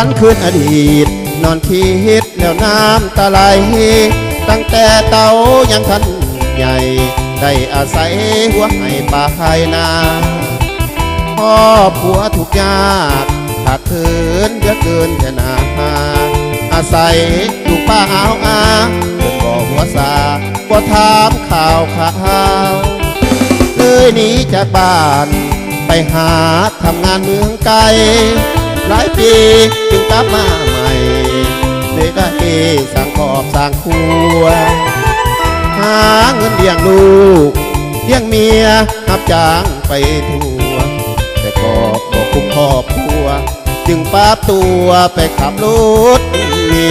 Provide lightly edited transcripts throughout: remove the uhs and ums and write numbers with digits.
วนคืนอดีตนอนคิดแล้วน้ำตาไหลตั้งแต่เต่ายังทันใหญ่ได้อาศัยหัวให้ป่าให้นาพ่อผัวทุกยากขาดเขินเยอะเกินแค่นาอาศัยอยู่ป่าเอาเดินบ่หัวสาบ่ถามข่าวเลยหนีจากบ้านไปหาทำงานเมืองไกลหลายปีจึงกลับมาใหม่ได้สร้างครอบสร้างครัวหาเงินเลี้ยงลูกเลี้ยงเมียรับจ้างไปทั่วแต่ก็บ่คุ้มครอบครัวจึงปรับตัวไปขับรถมี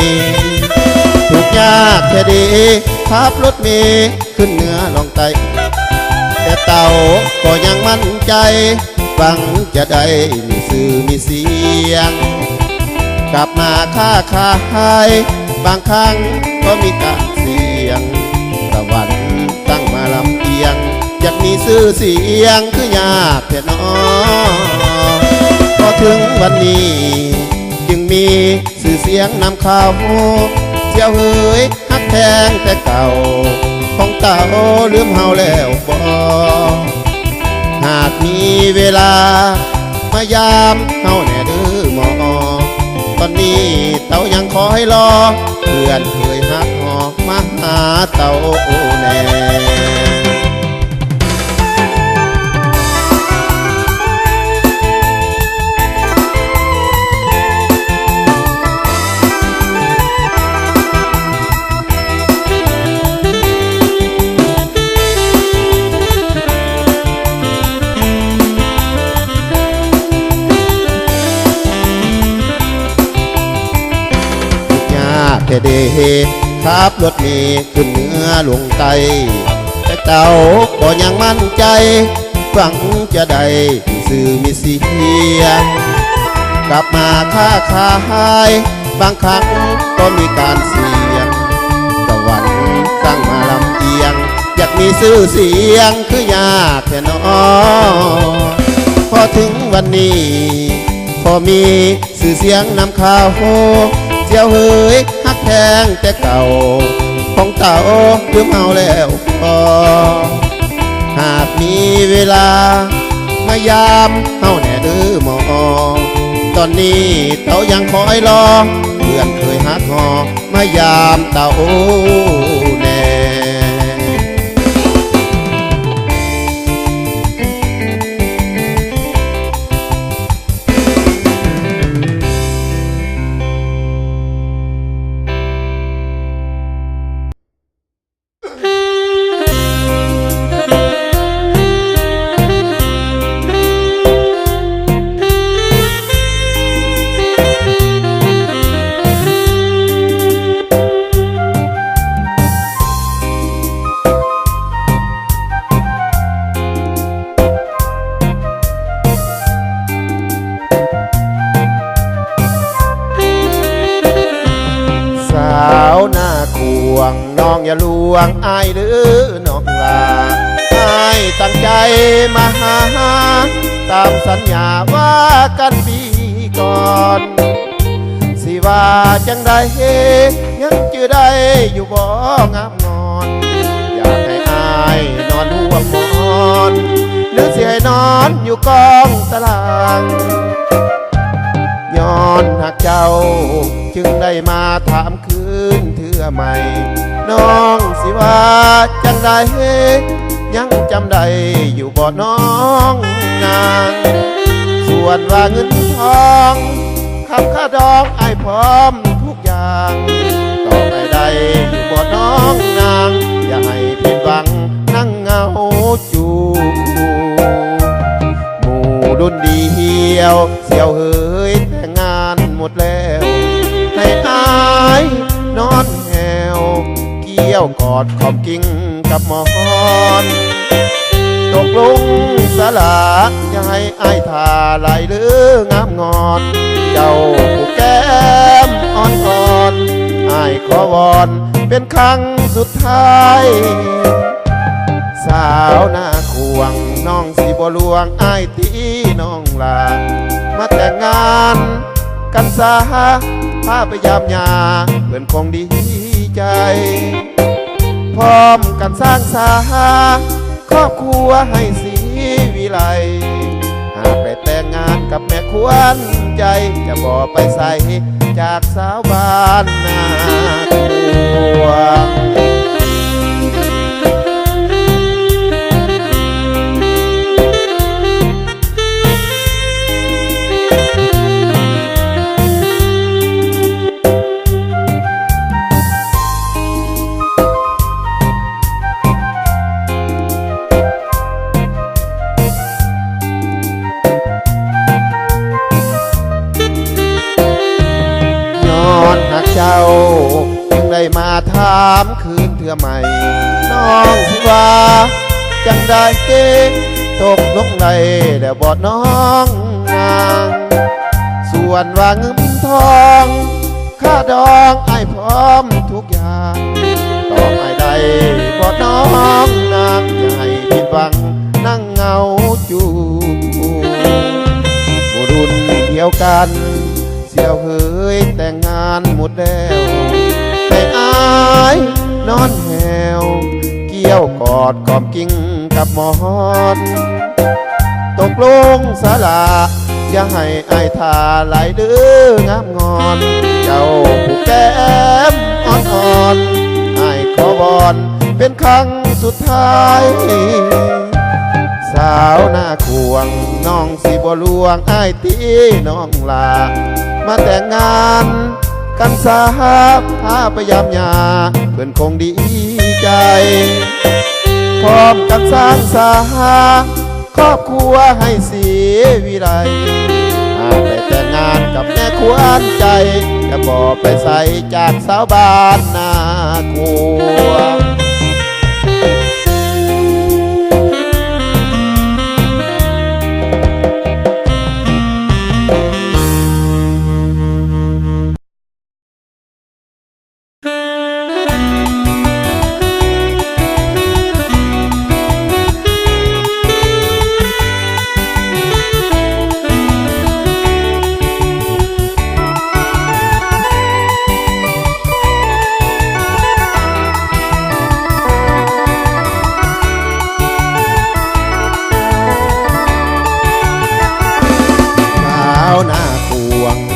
ทุกยากแค่ดีขับรถเมล์ขึ้นเหนือลองใต้แต่เต่าก็ยังมั่นใจฟังจะได้มีสื่อมีเสียงกลับมาค้าขายบางครั้งก็มีการเสียงตะวันตั้งมาลำเอียงอยากมีชื่อเสียงคือยากแค่น้อพอถึงวันนี้จึงมีชื่อเสียงนำข่าวเที่ยวเฮยฮักแพงแต่เก่าของเต่าลืมเฮาแล้วบ่หากมีเวลามายามเฮาแน่เด้อหมอตอนนี้เต่ายังคอยรอเพื่อนเคยฮักหอกมาหาเต่าแน่แต่เดขับรถเมล์ขึ้นเหนือลงใต้แต่เต่าก็ยังมั่นใจฟังจะได้มีสื่อมีเสียงกลับมาค้าขายบางครั้งก็มีการเสี่ยงตะวันตั้งมาลำเอียงอยากมีชื่อเสียงคือยากแค่น้อพอถึงวันนี้พอมีชื่อเสียงนำข่าวเที่ยวเฮยฮักแพงแต่เก่าของเต่าลืมเอาแล้วพอหากมีเวลามายามเฮาแน่เด้อหมอตอนนี้เต่ายังคอยรอเพื่อนเคยฮักหอมายามเต่าแน่น้องอย่าลวงอายหรือน้องลาอายตั้งใจมาหาตามสัญญาว่ากันปีก่อนสิว่าจังใดยังจือได้อยู่บ่งามงอนอยากให้อายนอนร่วมหมอนหรือสิให้นอนอยู่กองตารางย้อนหากเจ้าจึงได้มาถามคืนเทื่อใหม่น้องสิว่าจังใดยังจำได้อยู่บ่น้องนางส่วนว่าเงินทองคำค่าดอกไอ้พร้อมทุกอย่างต่อไปได้อยู่บ่น้องนางอย่าให้ผิดหวังนั่งเงาจูหมู่รุ่นเดียวเสี่ยวเฮยแต่งงานหมดแล้วให้อายนอนแหวเกี่ยวกอดขอบกิ่งกับหมอนตกลงสลาอย่าให้อายทาไหลหรืองามงอนเจ้าผู้แก้มอ่อนๆอายขอวอนเป็นครั้งสุดท้ายสาวหน้าควงน้องสิบ่ลวงอายตีน้องลามาแต่งงาน กันสาพาไปยามยาเพื่อนคงดีใจพร้อมกันสร้างสาครอบครัวให้สีวิไลหากไปแต่งงานกับแม่ควรใจจะบอกไปใส่จากสาวบ้านนาคัวเจ้าจึงได้มาถามคืนเถื่อใหม่น้องสิว่าจังได้เก่งตกลงในแล้วบอดน้องนางส่วนว่าเงินทองค่าดองไอ้พร้อมทุกอย่างตอบไอ้ใดบอดน้องนางอย่าให้ผิดหวังนั่งเงาจูบุรุษเดียวกันเสี่ยวเฮยแต่งงานหมดแล้วแต่อายนอนแหวเกี่ยวกอดกอมกิ้งกับหมอนตกลงสาละอย่าให้อายทาหลายเด้องามงอนเจ้าผู้แก้มอ่อนๆอายขอบอนเป็นครั้งสุดท้ายสาวหน้าควงน้องสิบ่ลวงอายที่น้องลามาแต่งงานกันสาพาไปยามยาเพื่อนคงดีใจพร้อมกันสร้างสาครอบครัวให้สีวิไลไปแต่งงานกับแม่ควรใจจะบอกไปใส่จากสาวบ้านนาคัว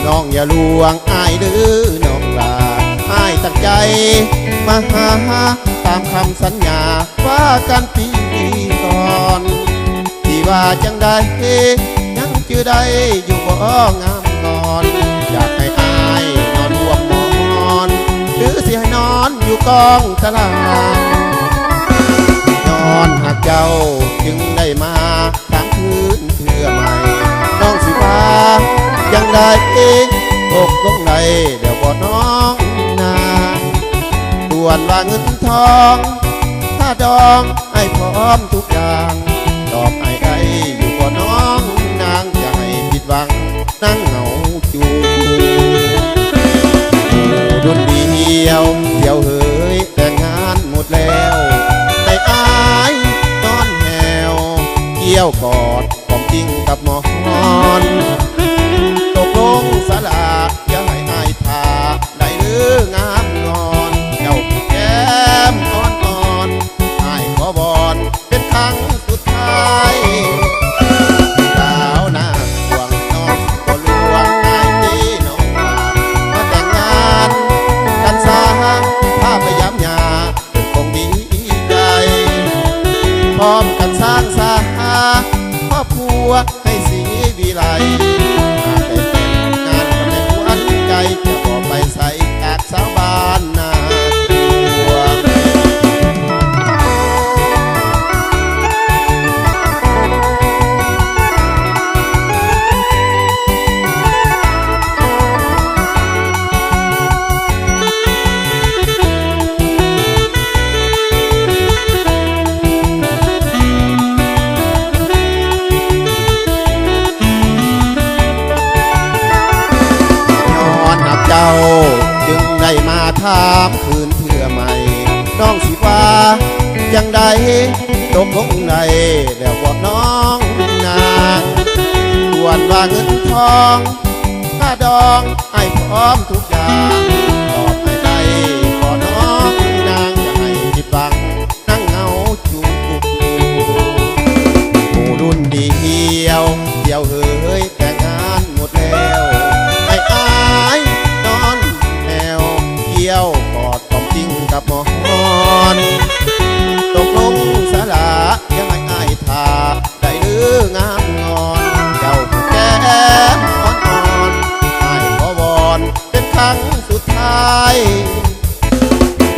น้องอย่าลวงอายดื้อน้องลาอายตั้งใจมาหาตามคำสัญญาว่ากันปีก่อนที่ว่าจังได้ยังจื้อได้อยู่บ่งามนอนอยากให้อายนอนรวมหมอนหรือสิให้นอนอยู่กองตารางนอนหากเจ้าจึงได้มาทางคืนเพื่อใหม่น้องสิว่ายังได้ตกลงในเดี๋ยวบ่น้องนาส่วนว่าเงินทองถ้าดองให้พร้อมทุกอย่างตอบให้ได้อยู่บ่น้องนางจะให้ผิดหวังนั่งเหงาจูรุ่นเดียวเที่ยวเฮยแต่งงานหมดแล้วได้อายนอนแหวเกี่ยวกอดของจริงกับหมอนตกลงสาละอย่าให้อายทาได้เด้องามงอนเจ้าผู้แก้มอ่อนๆอายขอบอนเป็นครั้งสุดท้ายสาวหน้าควงน้องก็ลวงอายที่น้องมาแต่งงานกันสาพาไปยามยาเป็นคงดีใจพร้อมกันสร้างสาครอบครัวให้สีวิไลจะบอกไปใส่จากสาวบ้านนาคัวจึงได้มาถามคืนเถื่อใหม่น้องสิว่ายังได้ตกลงในแล้วบอกน้องนางส่วนว่าเงินทองค่า ดองให้พร้อมทุกอย่างตอบให้ได้ก่อนน้องนางอย่าให้ผิดหวังนั่งเหงาจูบหมู่รุ่นเดียวเดียวเฮ้ยแต่งงานหมดแล้วให้อายนอนแนวเที่ยวกอดกอมจริงกับหมอนตกลงสาระยังให้อายทาได้หรืองามงอนเจ้าผู้แก้มอ่อนๆอายขอวอนเป็นครั้งสุดท้าย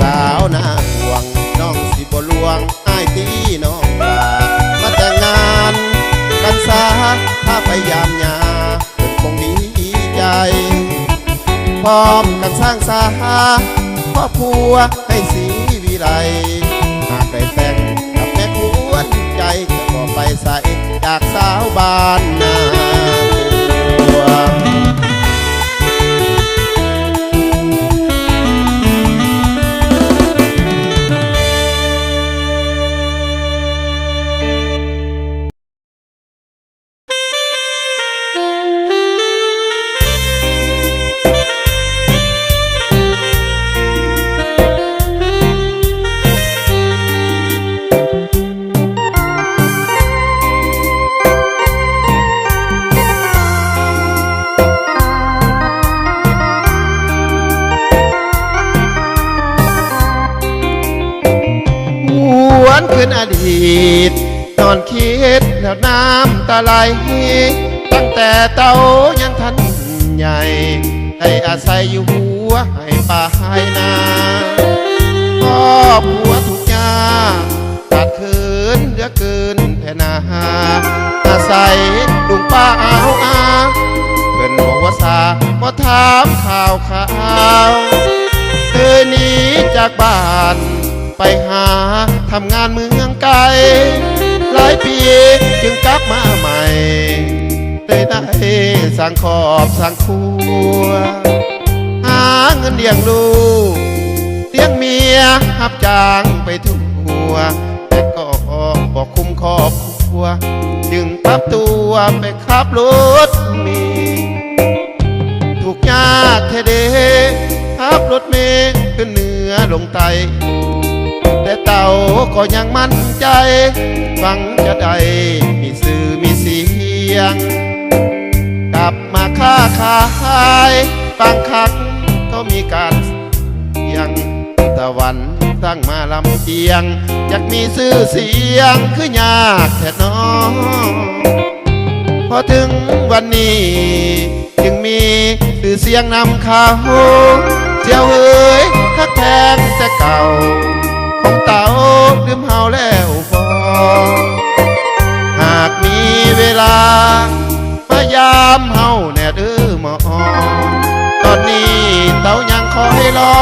สาวหน้าห่วงน้องสิบ่ลวงอายตีน้องฝากมาแต่งงานกันซะถ้าไปยามยาเพิ่นคงดีใจพร้อมกันสร้างสาครอบครัวให้สีวิไลหากได้แต่งกับแม่ควรใจจะบ่ไปใส่จากสาวบ้านนาบัว วนคืนอดีตนอนคิดแล้วน้ำตาไหลตั้งแต่เต้ายังทันใหญ่ได้อาศัยอยู่หัวให้ป่าให้นาครอบครัวทุกยาขาดคืนเหลือเกินแท่นาอาศัยลุงป้าเอาอาเพื่อนบอกว่าสาบ่ถามข่าวเคยหนีจากบ้านไปหาทำงานเมืองไกลหลายปีจึงกลับมาใหม่เลยได้สร้างครอบสร้างครัวหาเงินเลี้ยงลูกเลี้ยงเมียหับจ้างไปทั่วแต่ก็บอกคุ้มครอบครัวจึงปรับตัวไปขับรถมีถูกยากเทเดขับรถเมล์ขึ้นเหนือลงใต้แต่เต่าก็ยังมั่นใจหวังจะได้มีสื่อมีเสียงกลับมาค้าขายบางครั้งก็มีการยังตะวันตั้งมาลำเอียงอยากมีชื่อเสียงคือยากแค่น้องพอถึงวันนี้จึงมีชื่อเสียงนำข่าวเจียวเอ๋ยฮักแพงแต่เก่าของเต่าลืมเฮาแล้วพอหากมีเวลาพยายามเฮาแน่เด้อหมอตอนนี้เต่ายังคอยรอ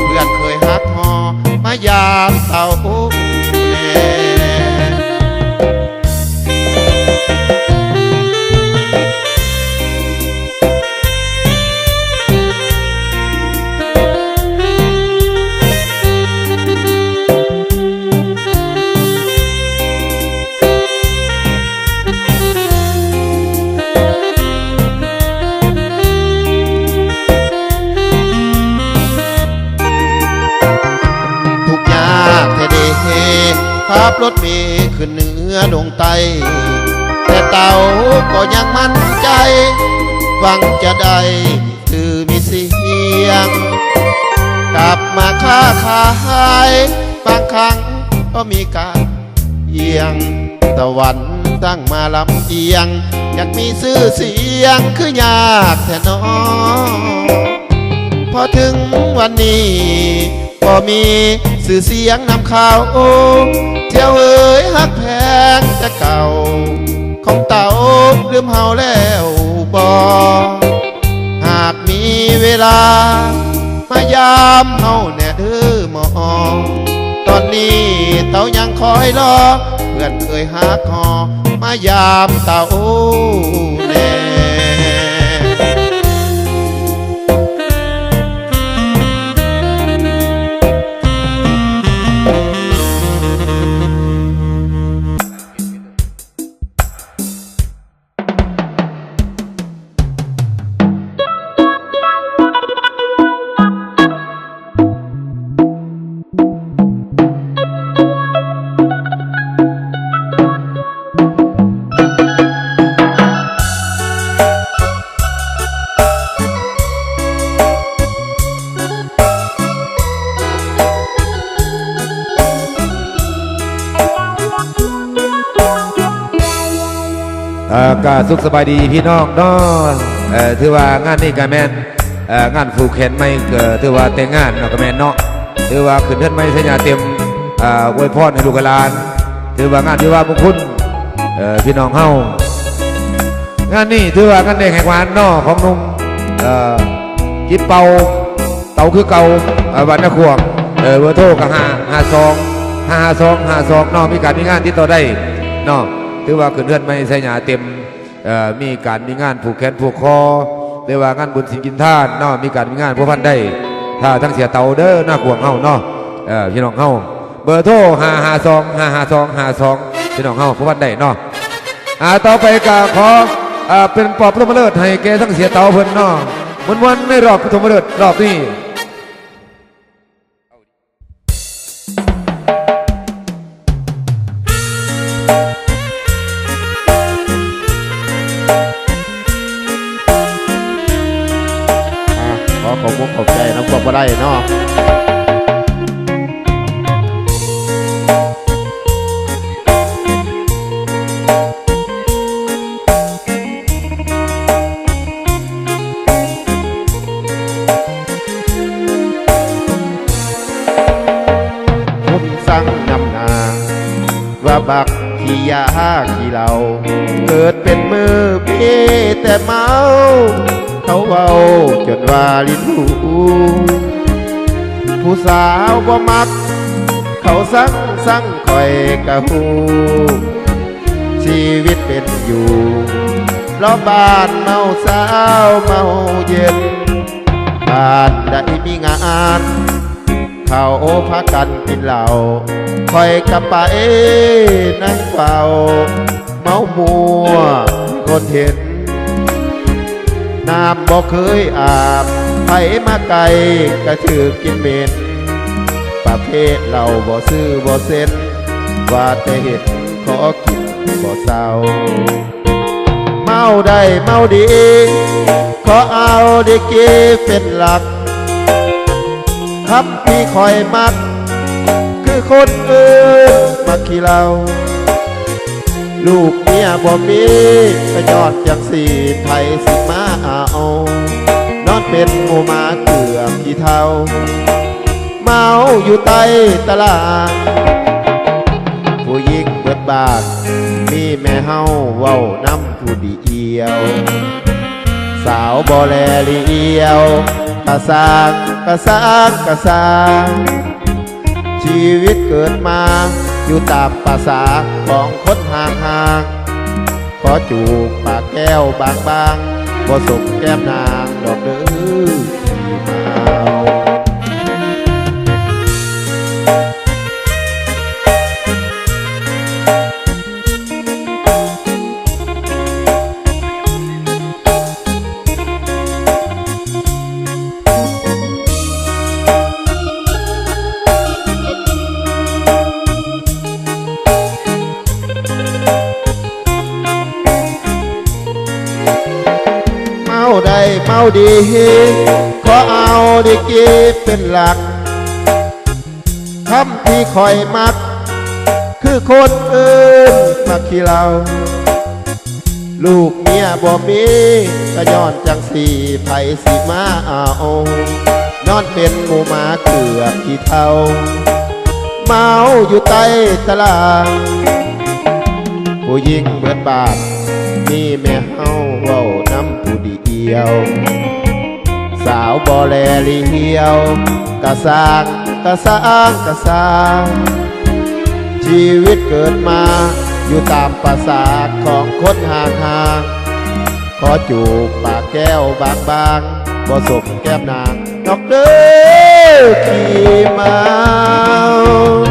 เพื่อนเคยฮักหอมายามเต่าแน่ขับรถเมล์ขึ้นเหนือลงใต้แต่เต่าก็ยังมั่นใจหวังจะได้คือมีเสียงกลับมาค้าขายบางครั้งก็มีการเอียงตะวันตั้งมาลำเอียงอยากมีชื่อเสียงคือยากแท้น้อพอถึงวันนี้ก็มีสื่อเสียงนำข่าวเที่ยวเอ๋ยฮักแพงแต่เก่าของเต่าลืมเฮาแล้วบ่หากมีเวลามายามเฮาแน่เด้อหมอตอนนี้เต่ายังคอยรอเพื่อนเคยฮักหอมายามเต่าแน่ ก็สุขสบายดีพี่น้องเนาะถือว่างานนี้ก็แม่นงานผูกแขนไม่ถือว่าแต่งงานเนาะก็แม่นเนาะถือว่าขึ้นเทิดไม่สัญญาเต็มอวยพรให้ลูกหลานถือว่างานที่ว่ามงคลพี่น้องเฮางานนี้ถือว่างานเด็กแห่งวันเนาะของนุ่มจิบเป่าเต่าคือเก่าวันนักขวงเบอร์โทรกับ552 เนาะมีการมีงานที่ต่อได้เนาะถือว่าขึ้นเทิดไม่สัญญาเต็มมีการมีงานผูกแขนผูกคอเรียกว่างานบุญสินกินทานเนาะมีการมีงานพวกพันได้ถ้าทั้งเสียเตาเด้อหน้าขวงเฮาเนาะพี่น้องเฮาเบอร์โทร552พี่น้องเฮาพวกพันได้เนาะต่อไปก็ขอเป็นปอบปฐมฤกษ์ให้แกทั้งเสียเตาเพิ่นเนาะวันในรอบปฐมฤกษ์รอบนี้ขอบคุณขอบใจน้ำพวกมาได้เนาะผมสั่งนำนาว่าบักขี้ยาขี้เหล่าเกิดเป็นมือพี่แต่เมาเขาเว้าจนว่าลิ้นหูผู้สาวบ่มักเขาสั่งคอยกะหูชีวิตเป็นอยู่รอบบ้านเมาสาวเมาเย็นบ้านได้มีงานเขาพากันกินเหล้าคอยกะไปนั่งเฝ้าเมามัวคนเห็นน้ำบ่เคยอาบไผมาไกลก็ถือกินเม็ดประเภทเราบ่ซื้อบ่เซ็นว่าแต่เห็ดขอกินบ่เศร้าเมาได้เมาดีขอเอาดีกีเป็นหลักคำที่คอยมักคือคนอื่นมาขี้เราลูกเมียบ่มีก็ยอดจากสีไทยสิมาเอานอนเป็นหมูมาเกือบกี่เท่าเมาอยู่ใต้ตลาดผู้หญิงเบิดบาทมีแม่เฮาเว้าน้ำผู้ดีเอียวสาวบ่แลเลียวกะสางชีวิตเกิดมาอยู่ตามภาษาของคนห่างขอจูบปากแก้วบางบ่สมแก้มนางดอกเด้อที่เมาได้เมาดีขอเอาดีกีเป็นหลักคำที่คอยมักคือคนอื่นมาขี้เราลูกเมียบ่มีก็ย้อนจังสีไผสิมาเอานอนเป็นหมูหมาเกือบขี้เท่าเมาอยู่ใต้ตลาดผู้หญิงเบิดบาทมีแม่เฮาเว้าน้ำผู้ดีเอียวสาวบ่แลเลียวกะสางชีวิตเกิดมาอยู่ตามภาษาของคนห่างขอจูบปากแก้วบางบ่สมแก้มนางดอกเด้อขี้เมา